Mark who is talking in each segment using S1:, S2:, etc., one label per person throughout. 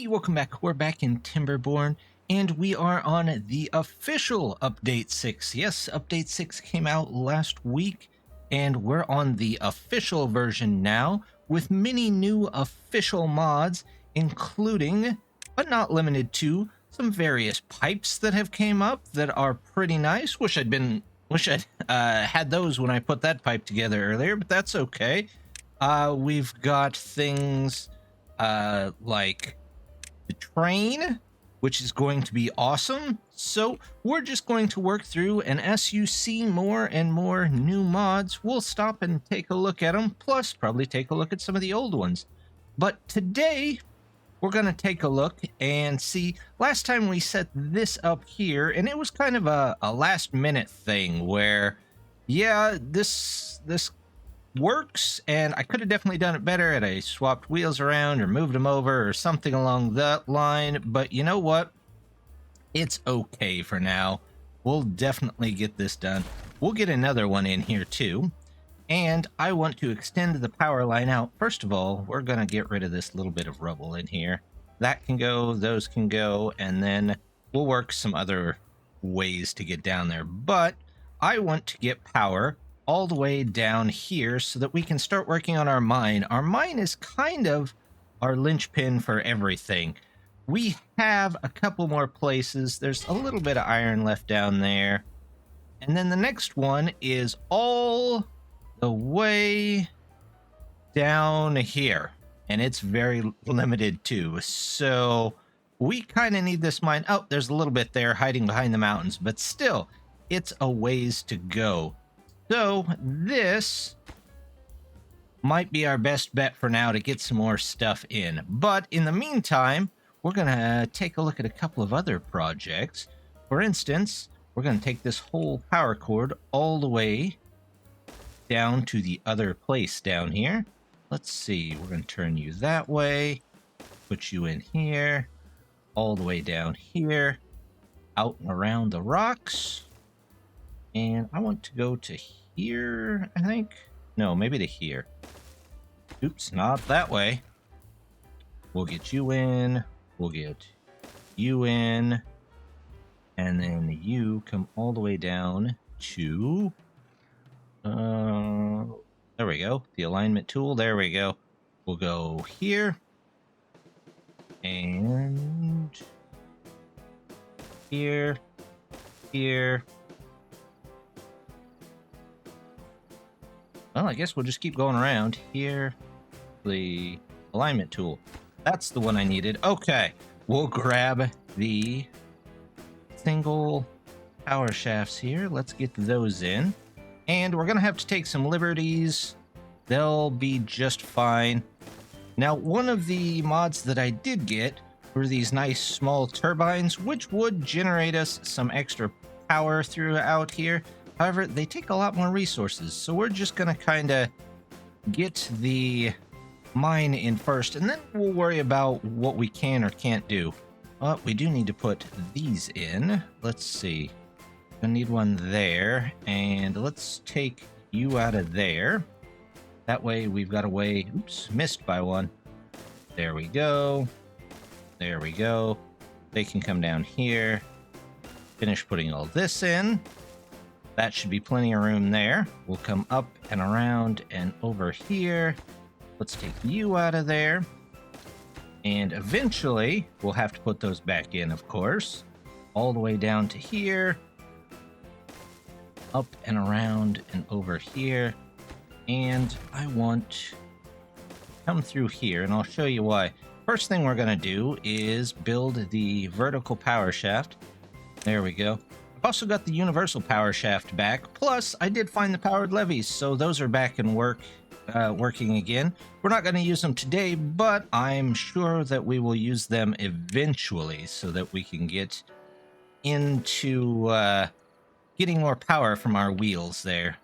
S1: Hey, welcome back. We're back in Timberborn, and we are on the official Update 6. Yes, Update 6 came out last week, and we're on the official version now, with many new official mods, including, but not limited to, some various pipes that have came up that are pretty nice. Wish I'd had those when I put that pipe together earlier, but that's okay. We've got things like the train, which is going to be awesome. So we're just going to work through, and as you see more and more new mods, we'll stop and take a look at them, plus probably take a look at some of the old ones. But today we're going to take a look and see. Last time we set this up here, and it was kind of a last minute thing where, yeah, this works, and I could have definitely done it better had I swapped wheels around or moved them over or something along that line, but you know what? It's okay for now. We'll definitely get this done. We'll get another one in here too, and I want to extend the power line out. First of all, we're going to get rid of this little bit of rubble in here. That can go, those can go, and then we'll work some other ways to get down there, but I want to get power all the way down here so that we can start working on our mine. Our mine is kind of our linchpin for everything. We have a couple more places. There's a little bit of iron left down there. And then the next one is all the way down here. And it's very limited too. So we kind of need this mine. Oh, there's a little bit there hiding behind the mountains, but still, it's a ways to go. So this might be our best bet for now to get some more stuff in. But in the meantime, we're going to take a look at a couple of other projects. For instance, we're going to take this whole power cord all the way down to the other place down here. Let's see, we're going to turn you that way, put you in here, all the way down here, out and around the rocks. And I want to go to here, I think. No, maybe to here. Oops, not that way. We'll get you in. We'll get you in. And then you come all the way down to... there we go. The alignment tool. There we go. We'll go here. And... here. Here. Well, I guess we'll just keep going around. Here, the alignment tool. That's the one I needed. Okay, we'll grab the single power shafts here. Let's get those in. And we're going to have to take some liberties. They'll be just fine. Now, one of the mods that I did get were these nice small turbines, which would generate us some extra power throughout here. However, they take a lot more resources, so we're just going to kind of get the mine in first, and then we'll worry about what we can or can't do. We do need to put these in. Let's see. I need one there, and let's take you out of there. That way we've got a way... Oops, missed by one. There we go. There we go. They can come down here. Finish putting all this in. That should be plenty of room there. We'll come up and around and over here. Let's take you out of there. And eventually, we'll have to put those back in, of course. All the way down to here. Up and around and over here. And I want to come through here, and I'll show you why. First thing we're going to do is build the vertical power shaft. There we go. I've also got the universal power shaft back, plus I did find the powered levees, so those are back in working again. We're not going to use them today, but I'm sure that we will use them eventually so that we can get into getting more power from our wheels there.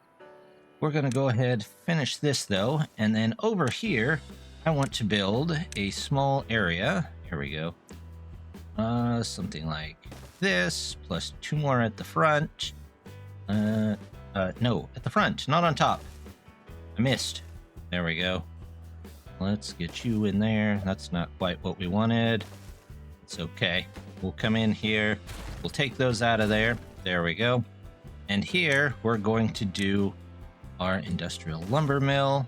S1: We're going to go ahead, finish this though, and then over here, I want to build a small area. Here we go. Something like this, plus 2 more at the front. No, at the front, not on top. I missed. There we go. Let's get you in there. That's not quite what we wanted. It's okay. We'll come in here. We'll take those out of there. There we go. And here we're going to do our industrial lumber mill.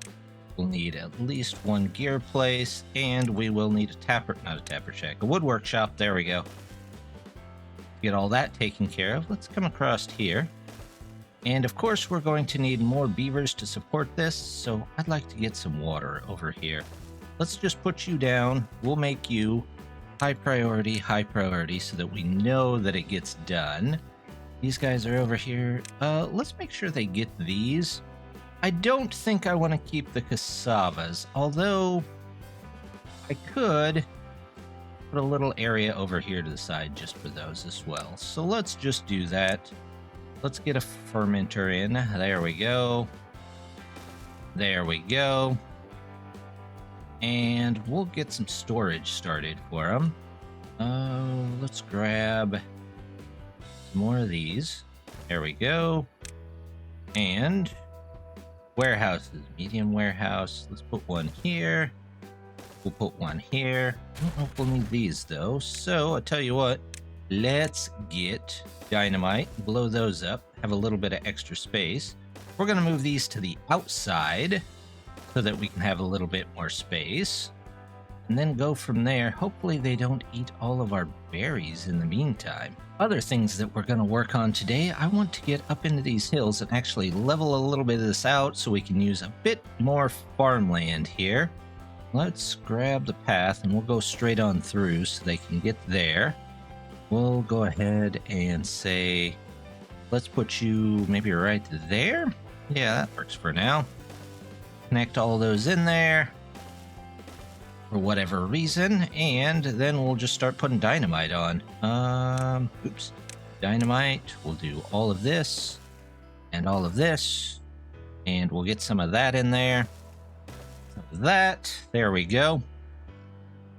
S1: We'll need at least one gear place, and we will need a wood workshop. There we go. Get all that taken care of. Let's come across here. And of course, we're going to need more beavers to support this, so I'd like to get some water over here. Let's just put you down. We'll make you high priority, so that we know that it gets done. These guys are over here. Let's make sure they get these. I don't think I want to keep the cassavas, although I could put a little area over here to the side just for those as well. So let's just do that. Let's get a fermenter in. There we go. There we go. And we'll get some storage started for them. Let's grab some more of these. There we go. And warehouses. Medium warehouse. Let's put one here. We'll put one here. I don't know if we'll need these though. So I'll tell you what. Let's get dynamite, blow those up, have a little bit of extra space. We're going to move these to the outside so that we can have a little bit more space. And then go from there. Hopefully they don't eat all of our berries in the meantime. Other things that we're going to work on today, I want to get up into these hills and actually level a little bit of this out so we can use a bit more farmland here. Let's grab the path and we'll go straight on through so they can get there. We'll go ahead and say, let's put you maybe right there. Yeah, that works for now. Connect all those in there for whatever reason, and then we'll just start putting dynamite on. Dynamite. We'll do all of this and all of this, and we'll get some of that in there. Some of that. There we go.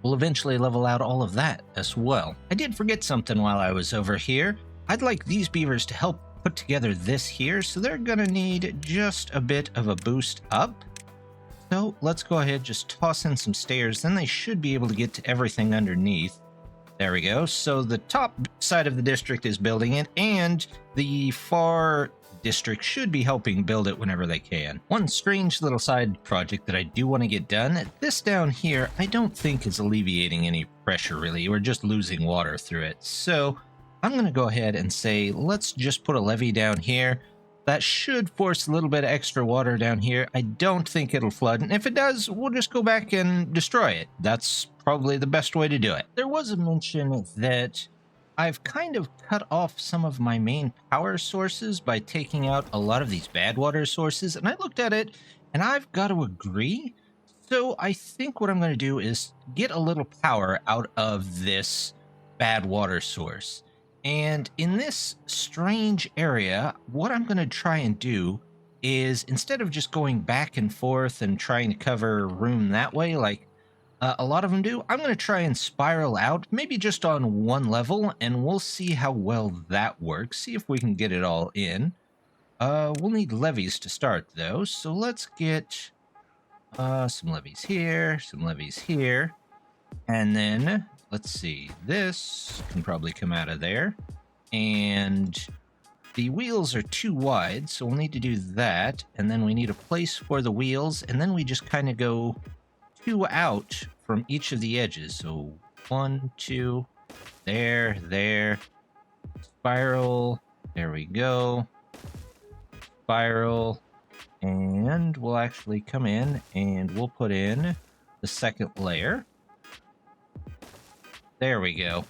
S1: We'll eventually level out all of that as well. I did forget something while I was over here. I'd like these beavers to help put together this here, so they're gonna need just a bit of a boost up. So let's go ahead, just toss in some stairs, then they should be able to get to everything underneath. There we go. So the top side of the district is building it, and the far district should be helping build it whenever they can. One strange little side project that I do want to get done, this down here, I don't think is alleviating any pressure really. We're just losing water through it. So I'm going to go ahead and say, let's just put a levee down here. That should force a little bit of extra water down here. I don't think it'll flood, and if it does, we'll just go back and destroy it. That's probably the best way to do it. There was a mention that I've kind of cut off some of my main power sources by taking out a lot of these bad water sources, and I looked at it, and I've got to agree. So I think what I'm going to do is get a little power out of this bad water source. And in this strange area, what I'm going to try and do is, instead of just going back and forth and trying to cover room that way, like a lot of them do, I'm going to try and spiral out, maybe just on one level, and we'll see how well that works. See if we can get it all in. We'll need levees to start, though, so let's get some levees here, some levees here, and then let's see, this can probably come out of there, and the wheels are too wide, so we'll need to do that, and then we need a place for the wheels, and then we just kind of go 2 out from each of the edges. So 1, 2, there, spiral, there we go, spiral, and we'll actually come in and we'll put in the second layer. There we go.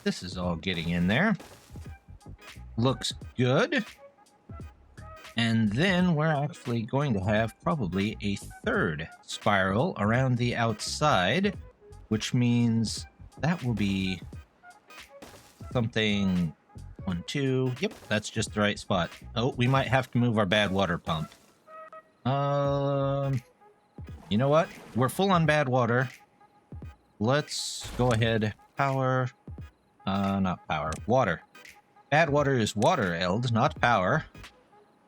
S1: This is all getting in there. Looks good. And then we're actually going to have probably a third spiral around the outside, which means that will be something 1, 2. Yep, that's just the right spot. Oh, we might have to move our bad water pump. You know what? We're full on bad water. Let's go ahead. Power. Not power. Water. Bad water is water, Eld, not power.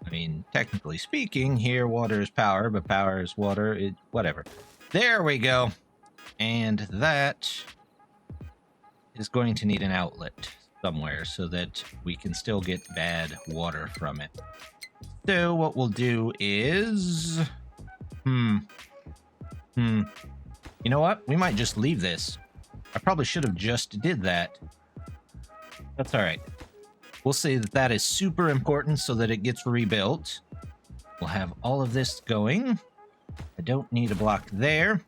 S1: I mean, technically speaking, here water is power, but power is water. Whatever. There we go. And that is going to need an outlet somewhere so that we can still get bad water from it. So what we'll do is... You know what? We might just leave this. I probably should have just did that. That's all right. We'll say that that is super important so that it gets rebuilt. We'll have all of this going. I don't need a block there.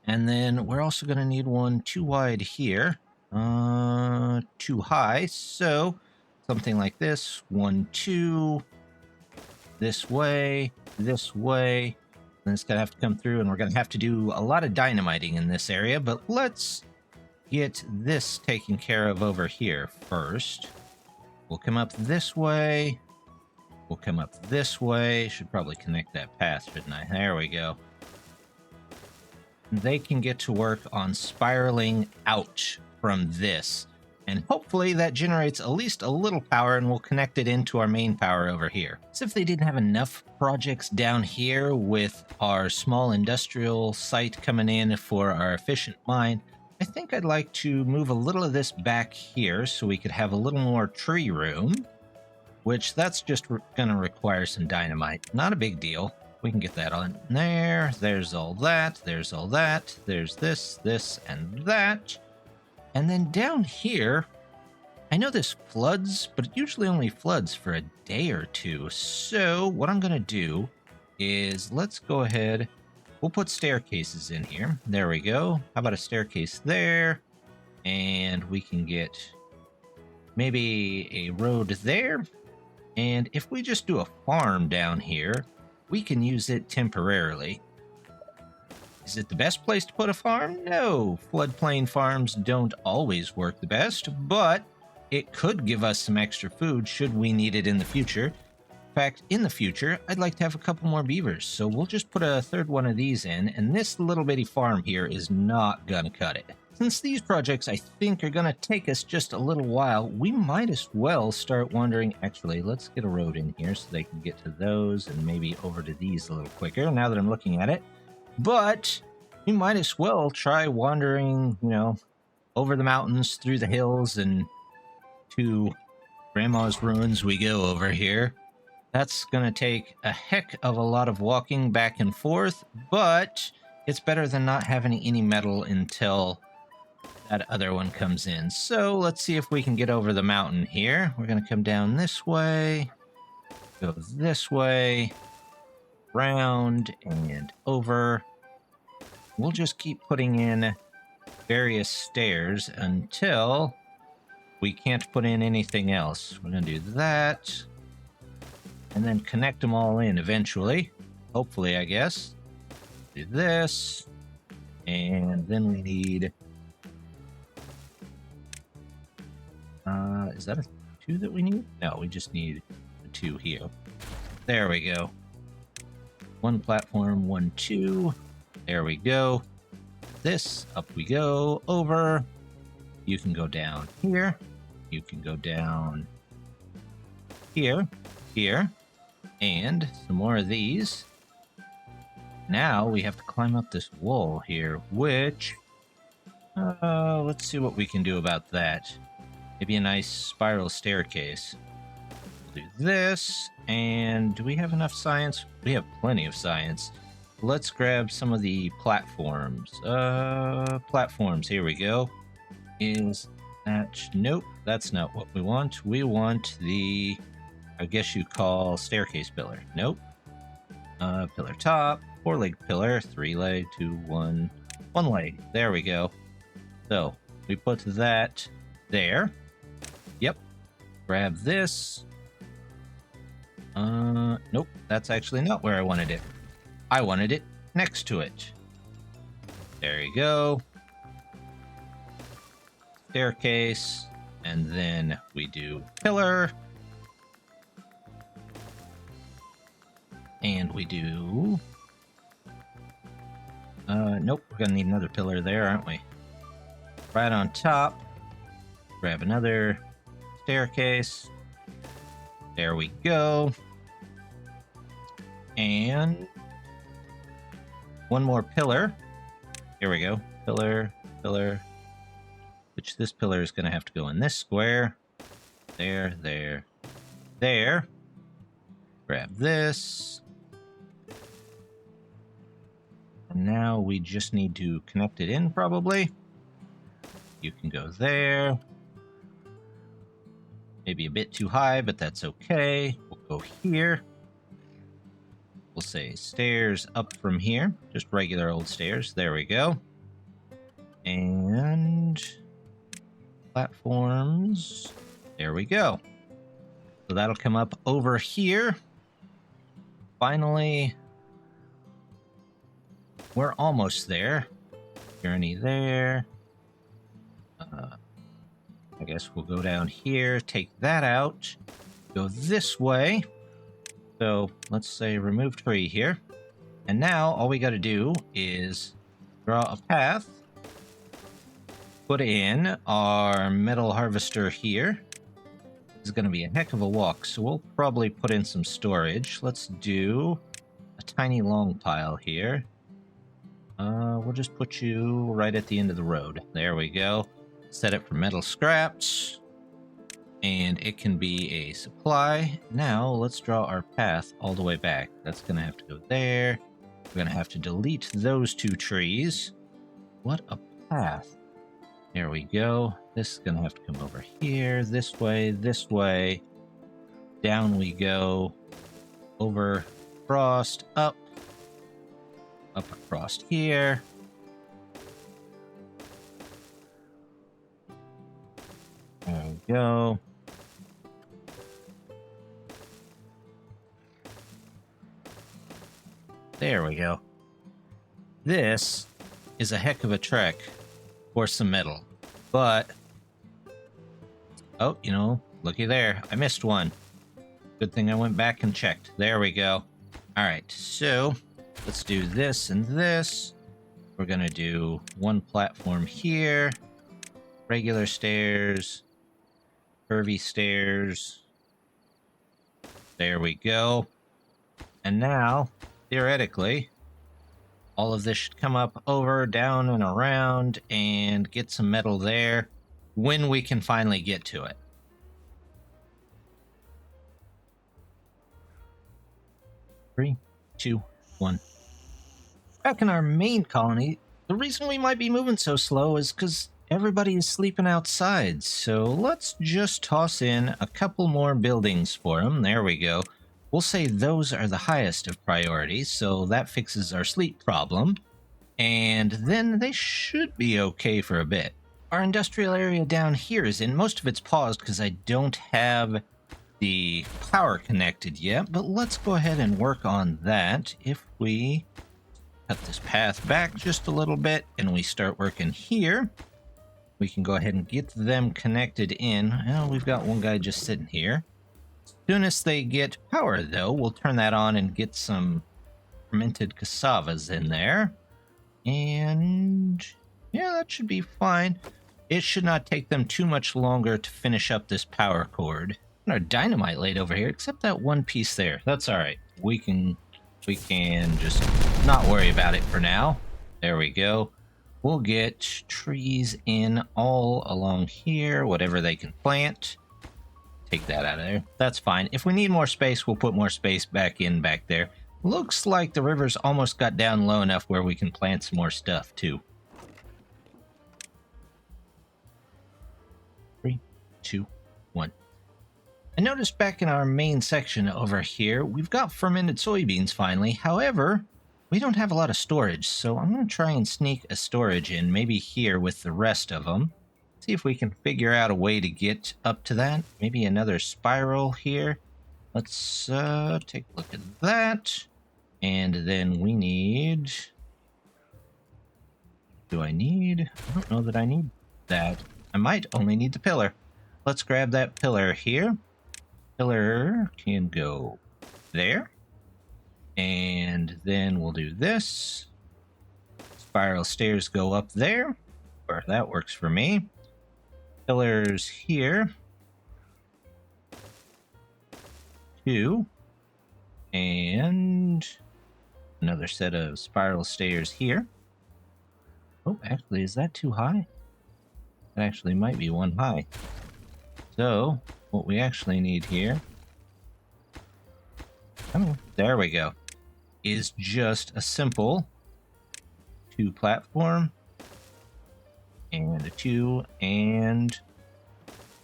S1: And then we're also going to need one too wide here. Too high. So something like this. 1, 2. This way. This way. And it's going to have to come through, and we're going to have to do a lot of dynamiting in this area. But let's get this taken care of over here first. We'll come up this way. We'll come up this way. Should probably connect that path, shouldn't I? There we go. They can get to work on spiraling out from this. And hopefully that generates at least a little power, and we'll connect it into our main power over here. So if they didn't have enough projects down here with our small industrial site coming in for our efficient mine, I think I'd like to move a little of this back here so we could have a little more tree room, which that's just going to require some dynamite. Not a big deal. We can get that on there. There's all that. There's all that. There's this, this, and that. And then down here, I know this floods, but it usually only floods for a day or two. So what I'm going to do is let's go ahead. We'll put staircases in here. There we go. How about a staircase there? And we can get maybe a road there. And if we just do a farm down here, we can use it temporarily. Is it the best place to put a farm? No. Floodplain farms don't always work the best, but it could give us some extra food should we need it in the future. In fact, in the future, I'd like to have a couple more beavers, so we'll just put a third one of these in, and this little bitty farm here is not gonna cut it. Since these projects, I think, are gonna take us just a little while, we might as well start wandering. Actually, let's get a road in here so they can get to those and maybe over to these a little quicker, now that I'm looking at it. But we might as well try wandering, you know, over the mountains, through the hills, and to Grandma's ruins we go over here. That's going to take a heck of a lot of walking back and forth, but it's better than not having any metal until that other one comes in. So let's see if we can get over the mountain here. We're going to come down this way, go this way, round and over. We'll just keep putting in various stairs until we can't put in anything else. We're going to do that and then connect them all in eventually. Hopefully, I guess. Do this. And then we need... is that a 2 that we need? No, we just need a 2 here. There we go. 1 platform, 1, 2. There we go. This, up we go, over. You can go down here. You can go down here, here, and some more of these. Now we have to climb up this wall here, which, let's see what we can do about that. Maybe a nice spiral staircase. Do this, and do we have enough science? We have plenty of science. Let's grab some of the platforms. Platforms, here we go. Is that... Nope, that's not what we want. We want the, I guess you call staircase pillar. Nope. Pillar top, 4-leg pillar, 3-leg, 2, 1, 1 leg. There we go. So, we put that there. Yep. Grab this. Nope, that's actually not where I wanted it. I wanted it next to it. There you go. Staircase, and then we do pillar. And we do... nope, we're gonna need another pillar there, aren't we? Right on top. Grab another staircase. There we go. And... one more pillar. Here we go. Pillar, pillar, which this pillar is going to have to go in this square. There, there, there. Grab this. And now we just need to connect it in, probably. You can go there. Maybe a bit too high, but that's okay. We'll go here. We'll say stairs up from here. Just regular old stairs. There we go. And platforms. There we go. So that'll come up over here. Finally, we're almost there. Journey there. I guess we'll go down here, take that out, go this way. So let's say remove tree here. And now all we got to do is draw a path, put in our metal harvester here. This is going to be a heck of a walk, so we'll probably put in some storage. Let's do a tiny long pile here. We'll just put you right at the end of the road. There we go. Set it for metal scraps, and it can be a supply. Now let's draw our path all the way back. That's going to have to go there. We're going to have to delete those two trees. What a path. There we go. This is going to have to come over here, this way, this way. Down we go. Over, across, up across here. There we go. There we go. This is a heck of a trek for some metal. But, oh, you know, looky there. I missed one. Good thing I went back and checked. There we go. All right, so let's do this and this. We're going to do one platform here. Regular stairs. Curvy stairs. There we go. And now, theoretically, all of this should come up over, down, and around, and get some metal there when we can finally get to it. 3, 2, 1. Back in our main colony, the reason we might be moving so slow is because everybody is sleeping outside, so let's just toss in a couple more buildings for them. There we go. We'll say those are the highest of priorities, so that fixes our sleep problem. And then they should be okay for a bit. Our industrial area down here is in. Most of it's paused because I don't have the power connected yet, but let's go ahead and work on that. If we cut this path back just a little bit and we start working here, we can go ahead and get them connected in. Well, we've got one guy just sitting here. As soon as they get power, though, we'll turn that on and get some fermented cassavas in there. And yeah, that should be fine. It should not take them too much longer to finish up this power cord. Our dynamite laid over here, except that one piece there. That's all right. We can just not worry about it for now. There we go. We'll get trees in all along here, whatever they can plant. Take that out of there. That's fine. If we need more space, we'll put more space back there. Looks like the river's almost got down low enough where we can plant some more stuff, too. 3, 2, 1. I noticed back in our main section over here, we've got fermented soybeans finally. However, we don't have a lot of storage, so I'm going to try and sneak a storage in, maybe here with the rest of them. See if we can figure out a way to get up to that. Maybe another spiral here. Let's take a look at that. And then we need... I don't know that I need that. I might only need the pillar. Let's grab that pillar here. Pillar can go there. And then we'll do this. Spiral stairs go up there. Or that works for me. Pillars here. 2. And another set of spiral stairs here. Oh, actually, is that too high? It actually might be one high. So, what we actually need here... Oh, there we go. Is just a simple 2 platform. And a 2 and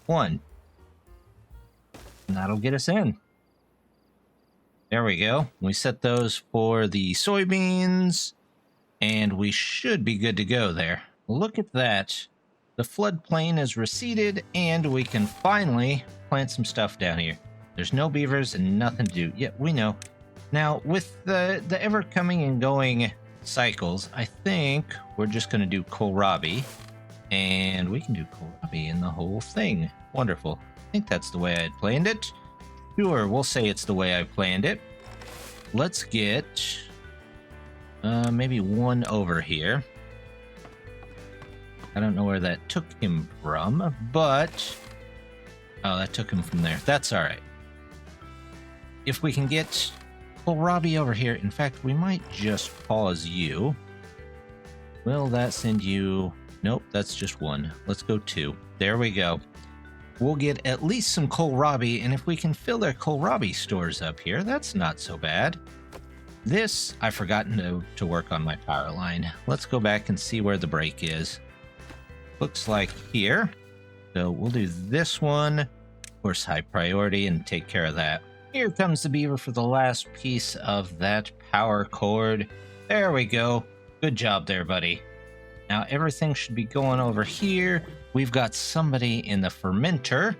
S1: 1. And that'll get us in. There we go. We set those for the soybeans. And we should be good to go there. Look at that. The floodplain is receded, and we can finally plant some stuff down here. There's no beavers and nothing to do. Yeah, we know. Now, with the ever coming and going cycles, I think we're just going to do kohlrabi. And we can do kohlrabi in the whole thing. Wonderful. I think that's the way I had planned it. Sure, we'll say it's the way I planned it. Let's get maybe 1 over here. I don't know where that took him from, but... Oh, that took him from there. That's alright. If we can get kohlrabi over here, in fact, we might just pause you. Will that send you... Nope, that's just 1. Let's go 2. There we go. We'll get at least some kohlrabi, and if we can fill their kohlrabi stores up here, that's not so bad. This, I've forgotten to work on my power line. Let's go back and see where the break is. Looks like here. So we'll do this one. Of course, high priority, and take care of that. Here comes the beaver for the last piece of that power cord. There we go. Good job there, buddy. Now everything should be going over here. We've got somebody in the fermenter,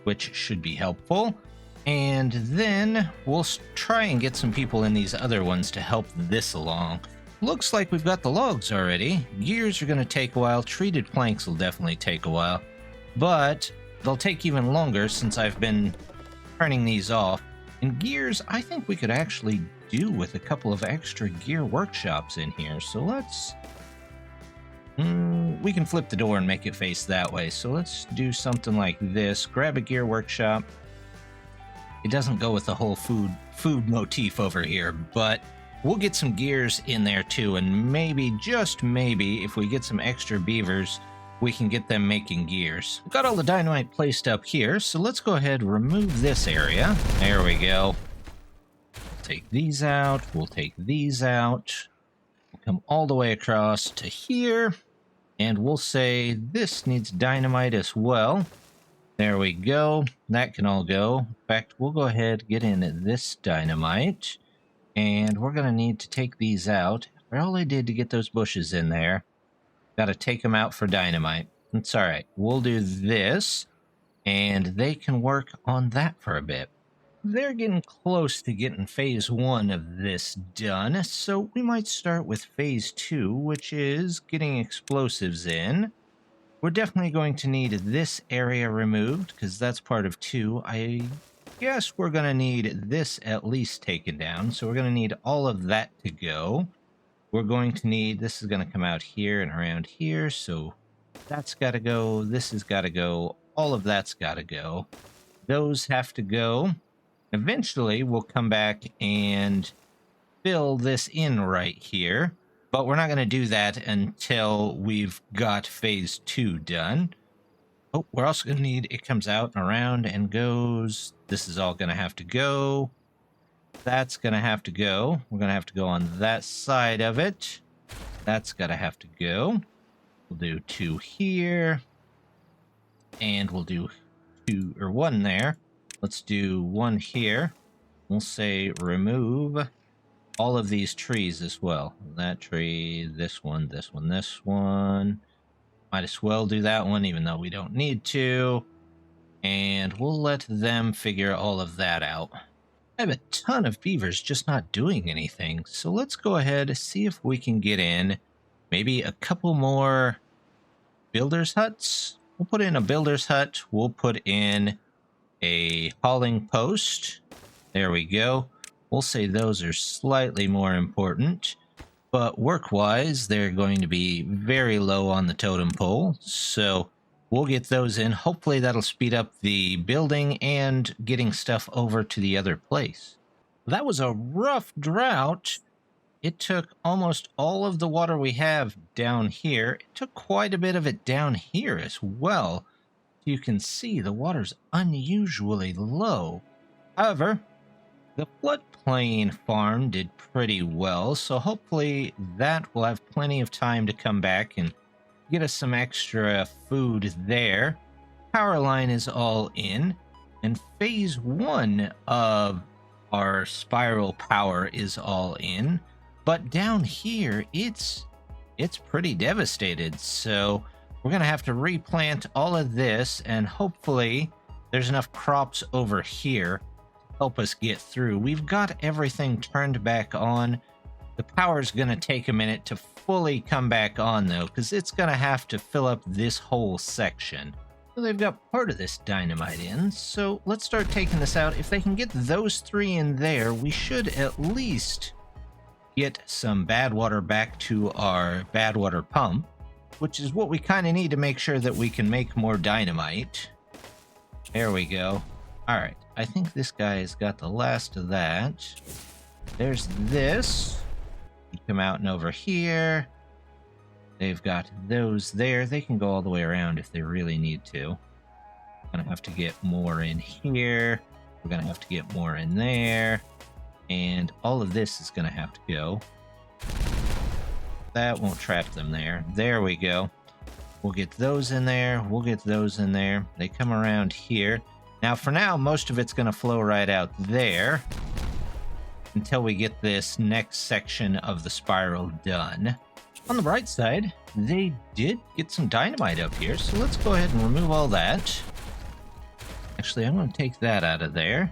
S1: which should be helpful. And then we'll try and get some people in these other ones to help this along. Looks like we've got the logs already. Gears are going to take a while. Treated planks will definitely take a while. But they'll take even longer since I've been turning these off. And gears, I think we could actually do with a couple of extra gear workshops in here. So let's... we can flip the door and make it face that way. So let's do something like this. Grab a gear workshop. It doesn't go with the whole food motif over here, but we'll get some gears in there too, and maybe, just maybe, if we get some extra beavers, we can get them making gears. We've got all the dynamite placed up here, so let's go ahead and remove this area. There we go. We'll take these out, we'll take these out. We'll come all the way across to here, and we'll say this needs dynamite as well. There we go. That can all go. In fact, we'll go ahead and get in this dynamite. And we're going to need to take these out. All I did to get those bushes in there. Got to take them out for dynamite. It's alright. We'll do this. And they can work on that for a bit. They're getting close to getting phase 1 of this done. So we might start with phase 2, which is getting explosives in. We're definitely going to need this area removed, because that's part of 2. I guess we're going to need this at least taken down, so we're going to need all of that to go. We're going to need, this is going to come out here and around here, so that's got to go, this has got to go, all of that's got to go. Those have to go. Eventually, we'll come back and fill this in right here. But we're not going to do that until we've got phase 2 done. Oh, we're also going to need, it comes out and around and goes. This is all going to have to go. That's going to have to go. We're going to have to go on that side of it. That's got to have to go. We'll do 2 here. And we'll do 2 or 1 there. Let's do 1 here. We'll say remove all of these trees as well. That tree, this one, this one, this one. Might as well do that one, even though we don't need to. And we'll let them figure all of that out. I have a ton of beavers just not doing anything. So let's go ahead and see if we can get in maybe a couple more builder's huts. We'll put in a builder's hut. We'll put in a hauling post. There we go. We'll say those are slightly more important, but work-wise, they're going to be very low on the totem pole, so we'll get those in. Hopefully that'll speed up the building and getting stuff over to the other place. That was a rough drought, it took almost all of the water we have down here. It took quite a bit of it down here as well. You can see the water's unusually low. However, the floodplain farm did pretty well, so hopefully that will have plenty of time to come back and get us some extra food there. Power line is all in, and phase 1 of our spiral power is all in. But down here, it's pretty devastated, so we're going to have to replant all of this, and hopefully there's enough crops over here to help us get through. We've got everything turned back on. The power's going to take a minute to fully come back on, though, because it's going to have to fill up this whole section. So they've got part of this dynamite in, so let's start taking this out. If they can get those 3 in there, we should at least get some bad water back to our bad water pump, which is what we kind of need to make sure that we can make more dynamite. There we go. All right, I think this guy has got the last of that. There's this. You come out and over here. They've got those there. They can go all the way around if they really need to. Gonna have to get more in here. We're gonna have to get more in there. And all of this is gonna have to go. That won't trap them there. There we go. We'll get those in there. We'll get those in there. They come around here. Now, for now, most of it's gonna flow right out there until we get this next section of the spiral done. On the bright side, they did get some dynamite up here, so let's go ahead and remove all that. Actually, I'm going to take that out of there.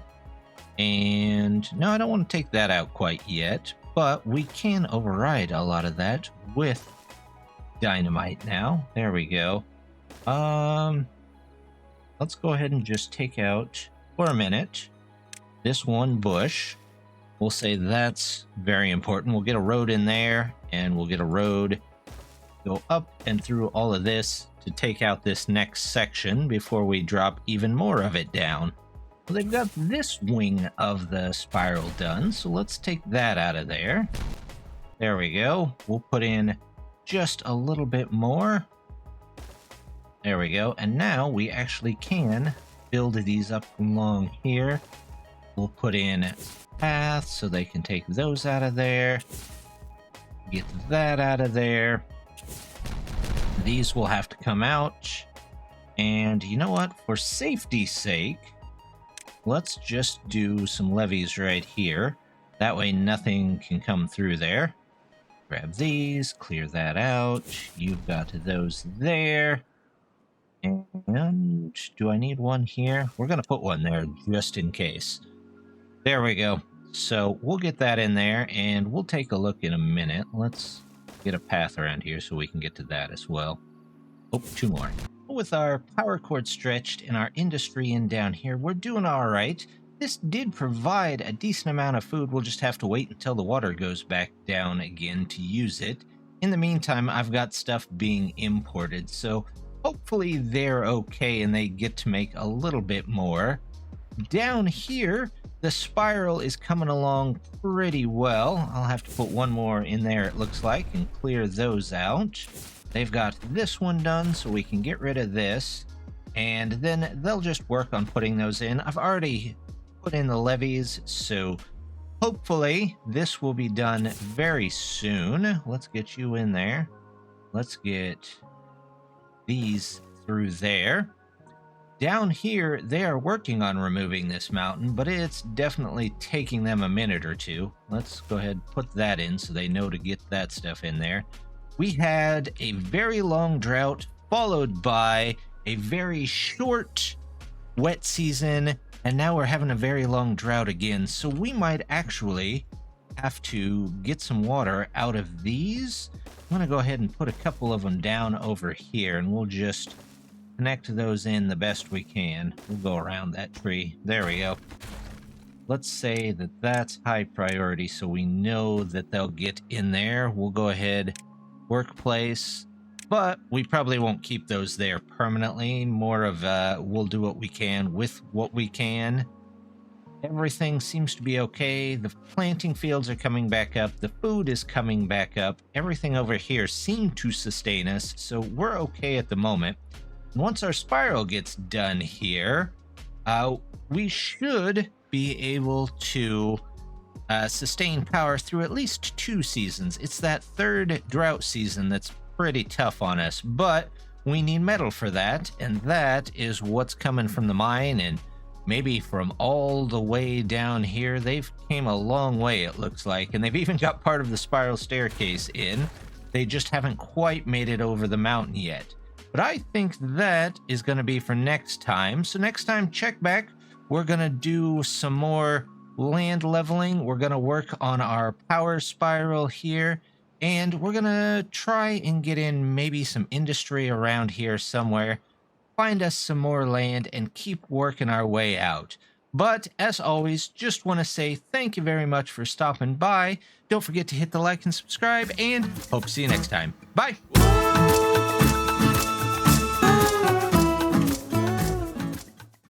S1: And no, I don't want to take that out quite yet, but we can override a lot of that with dynamite now. There we go. Let's go ahead and just take out, for a minute, this one bush. We'll say that's very important. We'll get a road in there, and we'll get a road go up and through all of this to take out this next section before we drop even more of it down. Well, they've got this wing of the spiral done, so let's take that out of there. There we go. We'll put in just a little bit more. There we go. And now we actually can build these up along here. We'll put in paths so they can take those out of there. Get that out of there. These will have to come out. And you know what? For safety's sake, let's just do some levees right here. That way nothing can come through there. Grab these, clear that out. You've got those there. And do I need one here? We're going to put one there just in case. There we go. So we'll get that in there, and we'll take a look in a minute. Let's get a path around here so we can get to that as well. Oh, 2 more. With our power cord stretched and our industry in down here, we're doing all right. This did provide a decent amount of food. We'll just have to wait until the water goes back down again to use it. In the meantime, I've got stuff being imported, so hopefully they're okay and they get to make a little bit more. Down here, the spiral is coming along pretty well. I'll have to put one more in there, it looks like, and clear those out. They've got this one done, so we can get rid of this. And then they'll just work on putting those in. I've already put in the levees, so hopefully this will be done very soon. Let's get you in there. Let's get these through there. Down here, they are working on removing this mountain, but it's definitely taking them a minute or two. Let's go ahead and put that in so they know to get that stuff in there. We had a very long drought followed by a very short wet season, and now we're having a very long drought again. So we might actually have to get some water out of these. I'm going to go ahead and put a couple of them down over here, and we'll just connect those in the best we can. We'll go around that tree. There we go. Let's say that that's high priority so we know that they'll get in there. We'll go ahead, workplace, but we probably won't keep those there permanently. More of we'll do what we can with what we can. Everything seems to be okay. The planting fields are coming back up. The food is coming back up. Everything over here seemed to sustain us, so we're okay at the moment. Once our spiral gets done here, we should be able to sustain power through at least 2 seasons. It's that third drought season that's pretty tough on us, but we need metal for that, and that is what's coming from the mine and maybe from all the way down here. They've came a long way, it looks like, and they've even got part of the spiral staircase in. They just haven't quite made it over the mountain yet. But I think that is going to be for next time. So next time, check back. We're going to do some more land leveling. We're going to work on our power spiral here. And we're going to try and get in maybe some industry around here somewhere. Find us some more land and keep working our way out. But as always, just want to say thank you very much for stopping by. Don't forget to hit the like and subscribe, and hope to see you next time. Bye!